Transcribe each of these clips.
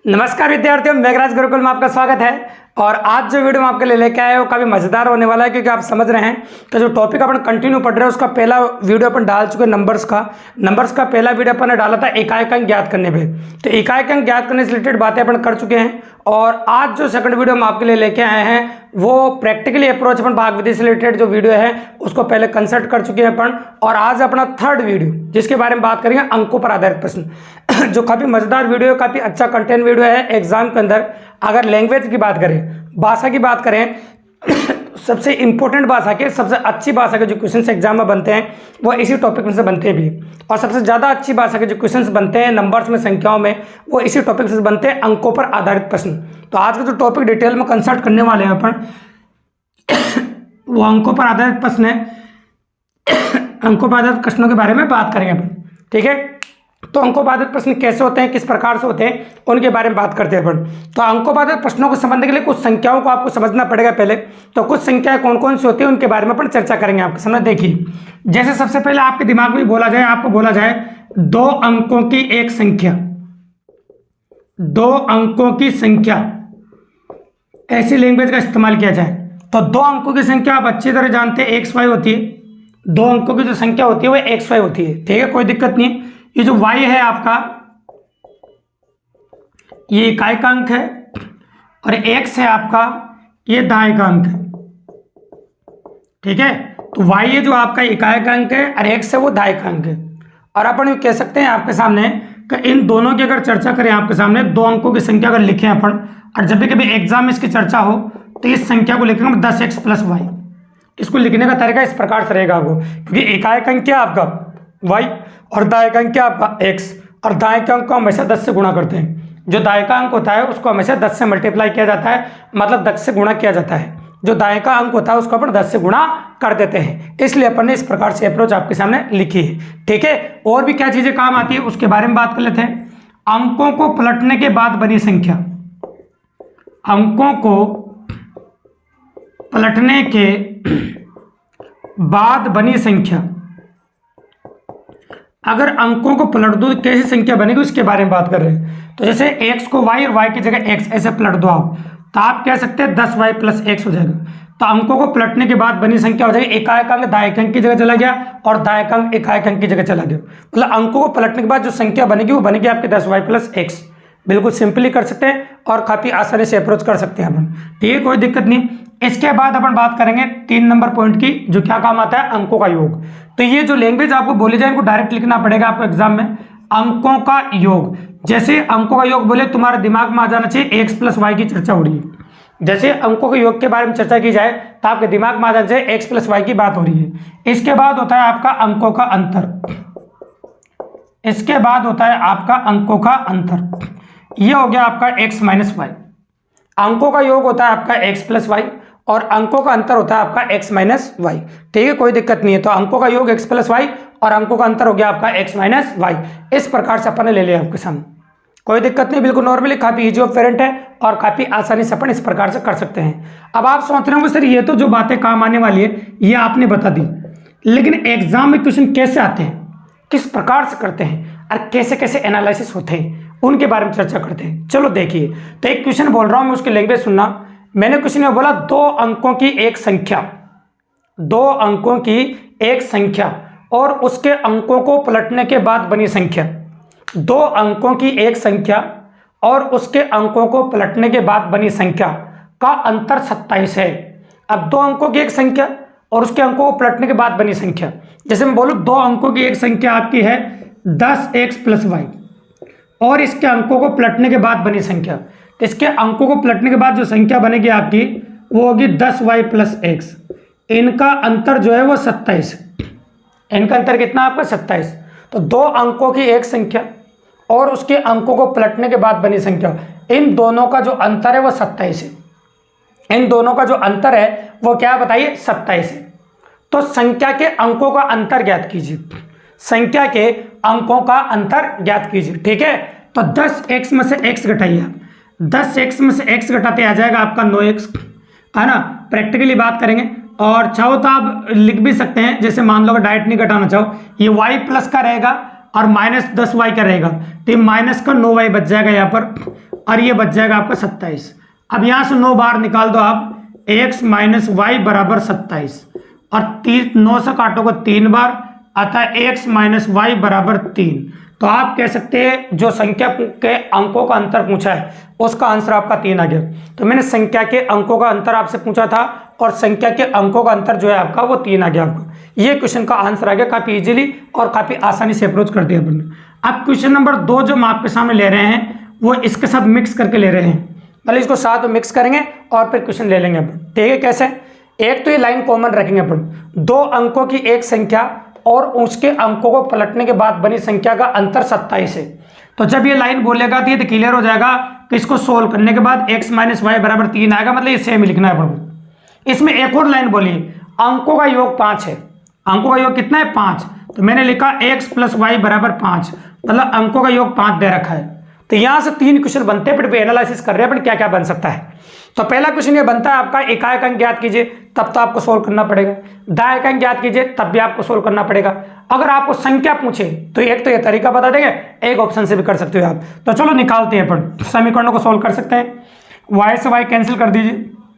नमस्कार विद्यार्थियों, मेघराज गुरुकुल में आपका स्वागत है। और आज जो वीडियो हम आपके लिए लेके आए हैं वो काफ़ी मज़ेदार होने वाला है, क्योंकि आप समझ रहे हैं कि जो टॉपिक अपन कंटिन्यू पढ़ रहे हैं उसका पहला वीडियो अपन डाल चुके हैं नंबर्स का पहला वीडियो अपन ने डाला था इकाई अंक ज्ञात करने पे। तो इकाई अंक ज्ञात करने से रिलेटेड बातें अपन कर चुके हैं। और आज जो सेकंड वीडियो हम आपके लिए लेके आए हैं वो प्रैक्टिकली अप्रोच अपन भाग विधि से रिलेटेड जो वीडियो है उसको पहले कंसल्ट कर चुके हैं अपन। और आज अपना थर्ड वीडियो जिसके बारे में बात करेंगे अंकों पर आधारित प्रश्न जो काफ़ी मज़ेदार वीडियो है, काफ़ी अच्छा कंटेंट वीडियो है एग्जाम के अंदर। अगर लैंग्वेज की बात करें, भाषा की बात करें सबसे इंपॉर्टेंट भाषा के, सबसे अच्छी भाषा के जो क्वेश्चंस एग्जाम में बनते हैं वो इसी टॉपिक में से बनते भी। और सबसे ज़्यादा अच्छी भाषा के जो क्वेश्चंस बनते हैं नंबर्स में, संख्याओं में, वो इसी टॉपिक से बनते हैं, अंकों पर आधारित प्रश्न। तो आज का जो टॉपिक डिटेल में कंसल्ट करने वाले हैं अपन वो अंकों पर आधारित प्रश्न है। अंकों पर आधारित प्रश्नों के बारे में बात करेंगे अपन, ठीक है। तो अंकों पर आधारित प्रश्न कैसे होते हैं, किस प्रकार से होते हैं, उनके बारे में बात करते हैं अपन। तो अंकों पर आधारित प्रश्नों को समझने के लिए कुछ संख्याओं को आपको समझना पड़ेगा पहले। तो कुछ संख्याएं कौन कौन सी होती है उनके बारे में अपन चर्चा करेंगे आपके सामने। देखिए, जैसे सबसे पहले आपके दिमाग में बोला जाए, आपको बोला जाए 2 अंकों की एक संख्या, 2 अंकों की संख्या, ऐसी लैंग्वेज का इस्तेमाल किया जाए तो 2 अंकों की संख्या आप अच्छी तरह जानते हैं XY होती है। 2 अंकों की जो संख्या होती है वो XY होती है, ठीक है, कोई दिक्कत नहीं है। ये जो y है आपका, ये इकाई का अंक है, और x है आपका, ये दाएं का अंक है, ठीक है। तो y है जो आपका इकाई का अंक है और x है वो दाएं का अंक है। और अपन ये कह सकते हैं आपके सामने कि इन दोनों की अगर चर्चा करें, आपके सामने 2 अंकों की संख्या अगर लिखें अपन, और जब भी कभी एग्जाम में इसकी चर्चा हो तो इस संख्या को लिखेंगे 10x + y। इसको लिखने का तरीका इस प्रकार से रहेगा आपको, क्योंकि इकाई का अंक क्या आपका y और दाएं का अंक क्या आपका x, और दाएं के अंक को हमेशा 10 से गुणा करते हैं। जो दाएं का अंक होता है उसको हमेशा 10 से मल्टीप्लाई किया जाता है, मतलब 10 से गुणा किया जाता है। जो दाएं का अंक होता है उसको अपन 10 से गुणा कर देते हैं, इसलिए अपन ने इस प्रकार से अप्रोच आपके सामने लिखी है, ठीक है। और भी क्या चीजें काम आती है उसके बारे में बात कर लेते हैं। अंकों को पलटने के बाद बनी संख्या, अंकों को पलटने के बाद बनी संख्या, अगर अंकों को पलट दो तो कैसी संख्या बनेगी उसके बारे में बात कर रहे हैं। तो जैसे x को y और y की जगह x ऐसे पलट दो आप, तो आप कह सकते हैं 10y + x हो जाएगा। तो अंकों को पलटने के बाद बनी संख्या हो जाएगी, इकाई का अंक दाएं अंक की जगह चला गया और दाएं का अंक इकाई अंक की जगह चला गया। मतलब अंकों को पलटने के बाद जो संख्या बनेगी वो बनेगी आपके 10y + x। बिल्कुल सिंपली कर सकते हैं और काफ़ी आसानी से अप्रोच कर सकते हैं अपन, ठीक है, कोई दिक्कत नहीं। इसके बाद अपन बात करेंगे 3 नंबर पॉइंट की, जो क्या काम आता है, अंकों का योग। तो ये जो लैंग्वेज आपको बोली जाए इनको डायरेक्ट लिखना पड़ेगा आपको एग्जाम में, अंकों का योग। जैसे अंकों का योग बोले तुम्हारे दिमाग में आ जाना चाहिए x + y की चर्चा हो रही है। जैसे अंकों के योग के बारे में चर्चा की जाए तो आपके दिमाग में आ जाना चाहिए x + y की बात हो रही है। इसके बाद होता है आपका अंकों का अंतर, इसके बाद होता है आपका अंकों का अंतर, ये हो गया आपका x - y। अंकों का योग होता है आपका x + y और अंकों का अंतर होता है आपका x - y, ठीक है, कोई दिक्कत नहीं है। तो अंकों का योग x + y और अंकों का अंतर हो गया आपका x - y। इस प्रकार से अपन ने ले लिया आपके सामने, कोई दिक्कत नहीं, बिल्कुल नॉर्मली, काफी इजी ऑफ पेरेंट है और काफी आसानी से अपन इस प्रकार से कर सकते हैं। अब आप सोच रहे होंगे सर ये तो जो बातें काम आने वाली है ये आपने बता दी, लेकिन एग्जाम में क्वेश्चन कैसे आते हैं, किस प्रकार से करते हैं और कैसे कैसे एनालिसिस होते हैं उनके बारे में चर्चा करते हैं। चलो देखिए, तो एक क्वेश्चन बोल रहा हूं मैं, उसकी लैंग्वेज सुनना। मैंने क्वेश्चन में बोला 2 अंकों की एक संख्या, 2 अंकों की एक संख्या और उसके अंकों को पलटने के बाद बनी संख्या। 2 अंकों की एक संख्या और उसके अंकों को पलटने के बाद बनी संख्या का अंतर 27 है। अब 2 अंकों की एक संख्या और उसके अंकों को पलटने के बाद बनी संख्या, जैसे मैं बोलूं 2 अंकों की एक संख्या आपकी है 10x + y और इसके अंकों को पलटने के बाद बनी संख्या, तो इसके अंकों को पलटने के बाद जो संख्या बनेगी आपकी वो होगी 10y + x। इनका अंतर जो है वो 27, इनका अंतर कितना आपका 27। तो 2 अंकों की एक संख्या और उसके अंकों को पलटने के बाद बनी संख्या, इन दोनों का जो अंतर है वो 27 है। इन दोनों का जो अंतर है वो क्या बताइए, 27 है। तो संख्या के अंकों का अंतर ज्ञात कीजिए, संख्या के अंकों का अंतर ज्ञात कीजिए, ठीक है। तो 10x में से x घटाइए, 10x में से x घटाते आ जाएगा आपका 9x, है ना। प्रैक्टिकली बात करेंगे और चाहो तो आप लिख भी सकते हैं, जैसे मान लो अगर डायरेक्ट नहीं घटाना चाहो, ये y प्लस का रहेगा और -10y का रहेगा, तो माइनस का 9y बच जाएगा यहाँ पर, और ये बच जाएगा आपका 27। अब यहाँ से 9 बार निकाल दो आप, x माइनस वाई बराबर 27 और 9 से काटोगे 3 बार, अतः x माइनस वाई बराबर 3। तो आप कह सकते हैं जो संख्या के अंकों का अंतर पूछा है उसका आंसर आपका 3 आ गया। तो मैंने संख्या के अंकों का अंतर आपसे पूछा था और संख्या के अंकों का अंतर जो है आपका वो 3 आ गया आपका। ये क्वेश्चन का आंसर आ गया, काफी इजीली और काफी आसानी से अप्रोच कर दिया अपन ने। अब क्वेश्चन नंबर 2 जो हम आपके सामने ले रहे हैं वो इसके साथ मिक्स करके ले रहे हैं, पहले इसको साथ में मिक्स करेंगे और फिर क्वेश्चन ले लेंगे अपन। ठीक है, कैसे? एक तो ये लाइन कॉमन रखेंगे अपन, 2 अंकों की एक संख्या और उसके अंकों को पलटने के बाद बनी संख्या का अंतर 27 है। तो जब ये लाइन बोलेगा तो ये क्लियर हो जाएगा कि इसको सोल्व करने के बाद x माइनस वाई बराबर 3 आएगा, मतलब ये सेम लिखना है अपन। इसमें एक और लाइन बोली, अंकों का योग 5 है। अंकों का योग कितना है? 5। तो मैंने लिखा x प्लस वाई बराबर 5, मतलब अंकों का योग 5 दे रखा है। तो यहां से 3 क्वेश्चन बनते हैं, फिर एनालिसिस कर रहे हैं क्या क्या बन सकता है। तो पहला क्वेश्चन ये बनता है आपका एकाएक अंक ज्ञात कीजिए, तब तो आपको सोल्व करना पड़ेगा। दायक अंक ज्ञात कीजिए, तब भी आपको सोल्व करना पड़ेगा। अगर आपको संख्या पूछे तो एक तो ये तरीका बता देंगे, एक ऑप्शन से भी कर सकते हो आप। तो चलो निकालते हैं अपन, समीकरणों को सोल्व कर सकते हैं। y से y कैंसिल कर दीजिए,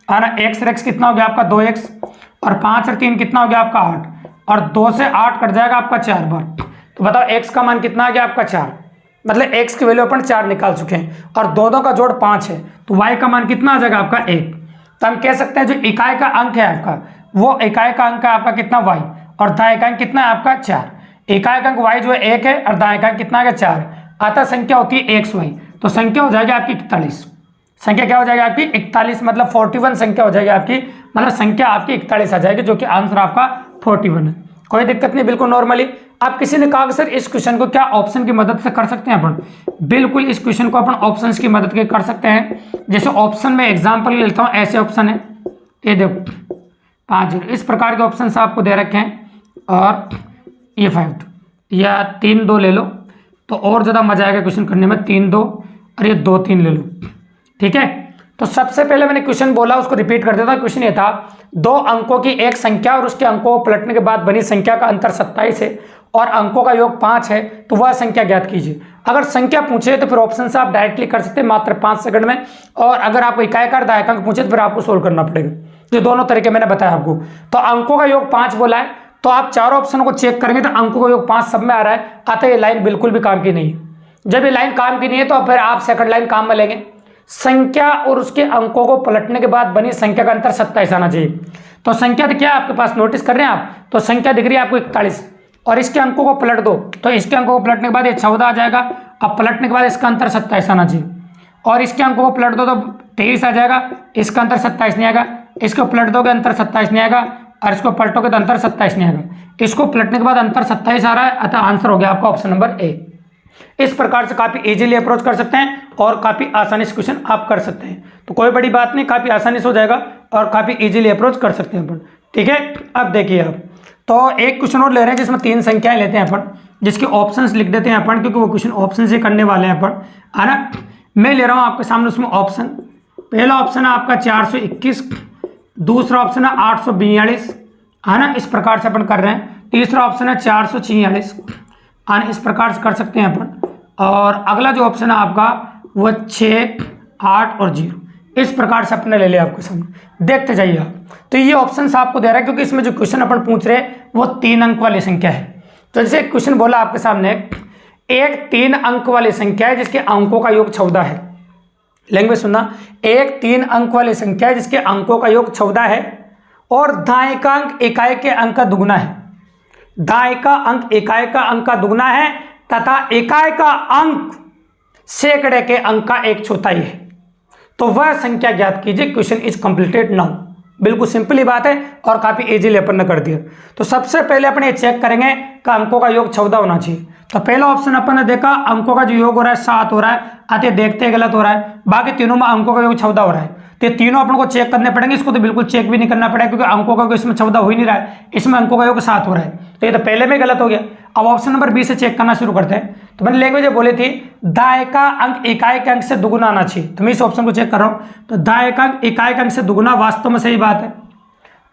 है x से x कितना हो गया आपका 2x, और 5 और 3 कितना हो गया आपका 8, और 2 से 8 कट जाएगा आपका 4 बार। तो बताओ x का मान कितना आ गया आपका 4, मतलब x की वैल्यू अपन 4 निकाल चुके हैं और दो का जोड़ 5 है, तो y का मान कितना आ जाएगा आपका 1। तो हम कह सकते हैं जो इकाई का अंक है आपका वो इकाई का अंक है आपका कितना y, और दाएं का अंक कितना है आपका 4। इकाई का अंक y जो है 1 है और दाएं का अंक कितना है 4, अतः संख्या होती है xy। तो संख्या हो जाएगी आपकी 41। संख्या क्या हो जाएगी आपकी 41, मतलब 41 संख्या हो जाएगी आपकी, मतलब संख्या आपकी 41 आ जाएगी, जो कि आंसर आपका 41 है। कोई दिक्कत नहीं, बिल्कुल नॉर्मली। आप किसी ने कहा कि सर इस क्वेश्चन को क्या ऑप्शन की मदद से कर सकते हैं अपन? बिल्कुल, इस क्वेश्चन को अपन ऑप्शंस की मदद के कर सकते हैं। जैसे ऑप्शन में एग्जांपल लेता हूं, ऐसे ऑप्शन है, ये देखो 5 0, इस प्रकार के ऑप्शन आपको दे रखे हैं, और ये 5 या 3 2 ले लो तो और ज़्यादा मजा आएगा क्वेश्चन करने में। 3 2 और ये 2 3 ले लो, ठीक है। तो सबसे पहले मैंने क्वेश्चन बोला, उसको रिपीट कर देता हूं। क्वेश्चन ये था, 2 अंकों की एक संख्या और उसके अंकों को पलटने के बाद बनी संख्या का अंतर 27 है और अंकों का योग 5 है, तो वह संख्या ज्ञात कीजिए। अगर संख्या पूछे तो फिर ऑप्शन से आप डायरेक्टली कर सकते हैं मात्र 5 सेकंड में, और अगर आपको इकाईकार दायकांक पूछे तो फिर आपको सोल्व करना पड़ेगा। ये दोनों तरीके मैंने बताया आपको। तो अंकों का योग 5 बोला है, तो आप चारों ऑप्शनों को चेक करेंगे तो अंकों का योग 5 सब में आ रहा है, अतः ये लाइन बिल्कुल भी काम की नहीं है। जब ये लाइन काम की नहीं है तो फिर आप सेकंड लाइन काम में लेंगे, संख्या और उसके अंकों को पलटने के बाद बनी संख्या का अंतर 27 आना चाहिए। तो संख्या तो क्या आपके पास नोटिस कर रहे हैं आप, तो संख्या दिख रही है आपको 41, और इसके अंकों को पलट दो तो इसके अंकों को पलटने के बाद ये 14 आ जाएगा। अब पलटने के बाद इसका अंतर 27 आना चाहिए, और इसके अंकों को पलट दो तो 23 आ जाएगा, इसका अंतर 27 नहीं आएगा। इसको पलट दोगे अंतर 27 नहीं आएगा, और इसको पलटोगे तो अंतर 27 नहीं आएगा। इसको पलटने के बाद अंतर 27 आ रहा है, अतः आंसर हो गया आपका ऑप्शन नंबर ए। इस प्रकार से काफी इजीली अप्रोच कर सकते हैं और काफी आसानी से क्वेश्चन आप कर सकते हैं। तो कोई बड़ी बात नहीं, काफी आसानी से हो जाएगा और काफी इजीली अप्रोच कर सकते हैं अपन। ठीक है, अब देखिए आप, तो एक क्वेश्चन और ले रहे हैं जिसमें 3 संख्याएं लेते हैं अपन, जिसके ऑप्शंस लिख देते हैं अपन, क्योंकि वो क्वेश्चन ऑप्शन से करने वाले हैं अपन, है ना। मैं ले रहा हूं आपके सामने उसमें ऑप्शन। पहला ऑप्शन है आपका 421, दूसरा ऑप्शन है 842, है ना, इस प्रकार से अपन कर रहे हैं। तीसरा ऑप्शन है 446, इस प्रकार से कर सकते हैं अपन। और अगला जो ऑप्शन है आपका वो 6 8 और 0, इस प्रकार से अपने ले लिया आपके सामने, देखते जाइए आप। तो ये ऑप्शंस आपको दे रहा है क्योंकि इसमें जो क्वेश्चन अपन पूछ रहे हैं वो 3 अंक वाली संख्या है। तो जैसे क्वेश्चन बोला आपके सामने, एक 3 अंक वाली संख्या है जिसके अंकों का योग 14 है। लैंग्वेज सुनना, एक 3 अंक वाली संख्या है जिसके अंकों का योग 14 है और दाएं का अंक इकाई के अंक का दुगुना है। दाएं का अंक इकाई का अंक का दुगुना है तथा इकाई का अंक सैकड़े के अंक का 1/4 है। तो वह संख्या ज्ञात कीजिए। Question is completed now. बिल्कुल सिंपल ही बात है और काफी इजीली अपन ने कर दिया। तो सबसे पहले अपन ये चेक करेंगे कि अंकों का योग 14 होना चाहिए। तो पहला ऑप्शन अपन ने देखा, अंकों का जो योग हो रहा है 7 हो रहा है, आते देखते गलत हो रहा है। बाकी तीनों में अंकों का योग 14 हो रहा है, तो ये तीनों अपन को चेक करने पड़ेंगे। इसको तो बिल्कुल चेक भी नहीं करना पड़ेगा क्योंकि अंकों का योग इसमें 14 हो ही नहीं रहा है, इसमें अंकों का योग 7 हो रहा है, तो ये तो पहले में गलत हो गया। अब ऑप्शन नंबर बी से चेक करना शुरू करते हैं। तो मैंने लैंग्वेज बोली थी, दाएं का अंक इकाई के अंक से दुगुना आना चाहिए, तो मैं इस ऑप्शन को चेक कर रहा हूं। तो दाएं का अंक इकाई के अंक से दुगुना वास्तव में सही बात है,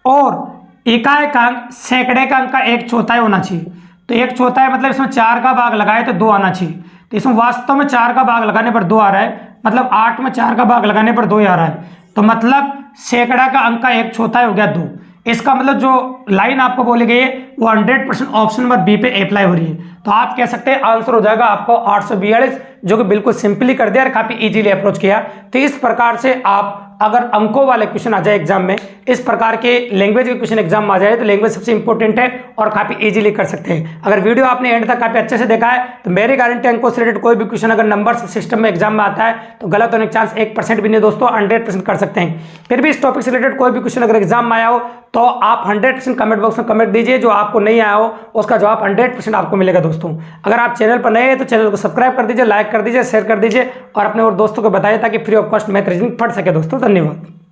और इकाई का अंक सैकड़े का अंक का 1/4 होना चाहिए। तो 1/4 मतलब इसमें 4 का भाग लगाए तो 2 आना चाहिए, तो इसमें वास्तव में 4 का भाग लगाने पर 2 आ रहा है, मतलब 8 में 4 का भाग लगाने पर 2 ही आ रहा है, तो मतलब सैकड़ा का अंक का 1 चौथा हो गया 2। इसका मतलब जो लाइन आपको बोली गई है वो 100% ऑप्शन नंबर बी पे अप्लाई हो रही है। तो आप कह सकते हैं आंसर हो जाएगा आपको 842, जो कि बिल्कुल सिंपली कर दिया और काफी इजीली अप्रोच किया। तो इस प्रकार से आप अगर अंकों वाले क्वेश्चन आ जाए एग्जाम में, इस प्रकार के लैंग्वेज के क्वेश्चन एग्जाम में आ जाए, तो लैंग्वेज सबसे इंपॉर्टेंट है और काफी इजीली कर सकते हैं। अगर वीडियो आपने एंड तक काफी अच्छे से देखा है तो मेरी गारंटी अंकों से रिलेटेड कोई भी क्वेश्चन अगर नंबर सिस्टम में एग्जाम में आता है तो गलत होने का चांस 1% भी नहीं दोस्तों, 100% कर सकते हैं। फिर भी इस टॉपिक से रिलेटेड कोई भी क्वेश्चन अगर एग्जाम में आया हो तो आप 100% कमेंट बॉक्स में कमेंट दीजिए, जो आपको नहीं आया हो उसका जवाब 100% आपको मिलेगा दोस्तों। अगर आप चैनल पर नए हैं तो चैनल को सब्सक्राइब कर दीजिए, लाइक कर दीजिए, शेयर कर दीजिए और अपने और दोस्तों को बताइए ताकि free of cost math reasoning पढ़ सके दोस्तों। धन्यवाद।